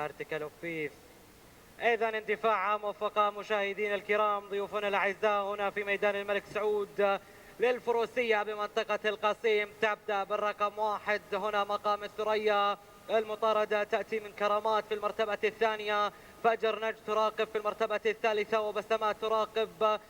ارتكال اوف بيس. اذا اندفاع موفقة مشاهدينا الكرام، ضيوفنا الاعزاء هنا في ميدان الملك سعود للفروسية بمنطقة القصيم. تبدأ بالرقم 1 هنا مقام الثريا. المطاردة تأتي من كرامات في المرتبة الثانية، فجر نجد تراقب في المرتبة الثالثة، وبسمات تراقب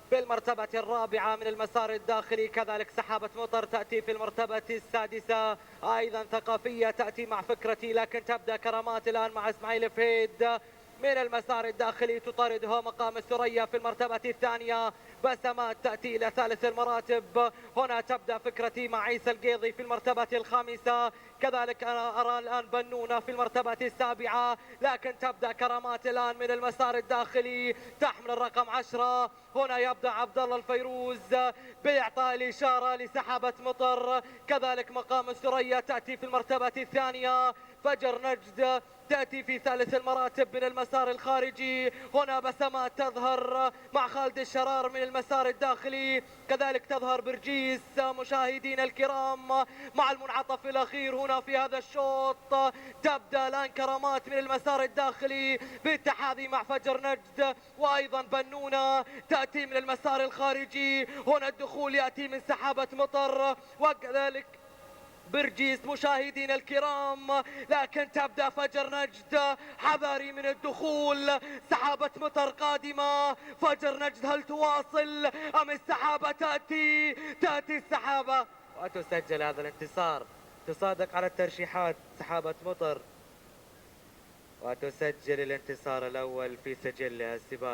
في المرتبة الرابعة من المسار الداخلي. كذلك سحابة مطر تأتي في المرتبة السادسة. أيضا ثقافية تأتي مع فكرتي، لكن تبدأ كرامات الآن مع إسماعيل فهيد من المسار الداخلي، تطاردها مقام الثريا في المرتبة الثانية. بسمات تأتي إلى ثالث المراتب. هنا تبدأ فكرتي مع عيسى القيضي في المرتبة الخامسة. كذلك أنا أرى الآن بنونة في المرتبة السابعة، لكن تبدأ كرامات الآن من المسار الداخلي تحمل الرقم 10. هنا يبدأ عبد الله الفيروز بإعطاء الإشارة لسحابة مطر. كذلك مقام الثريا تأتي في المرتبة الثانية. فجر نجد تأتي في ثالث المراتب من المسار الخارجي. هنا بسمات تظهر مع خالد الشرار من المسار الداخلي. كذلك تظهر برجيس مشاهدين الكرام مع المنعطف الأخير هنا في هذا الشوط. تبدأ الآن كرامات من المسار الداخلي بالتحاذي مع فجر نجد، وأيضا بنونة تأتي من المسار الخارجي. هنا الدخول يأتي من سحابة مطر وكذلك برجيس مشاهدين الكرام، لكن تبدأ فجر نجد حذري من الدخول. سحابة مطر قادمة. فجر نجد هل تواصل أم السحابة تأتي السحابة وتسجل هذا الانتصار. تصادق على الترشيحات سحابة مطر وتسجل الانتصار الأول في سجلها السباق.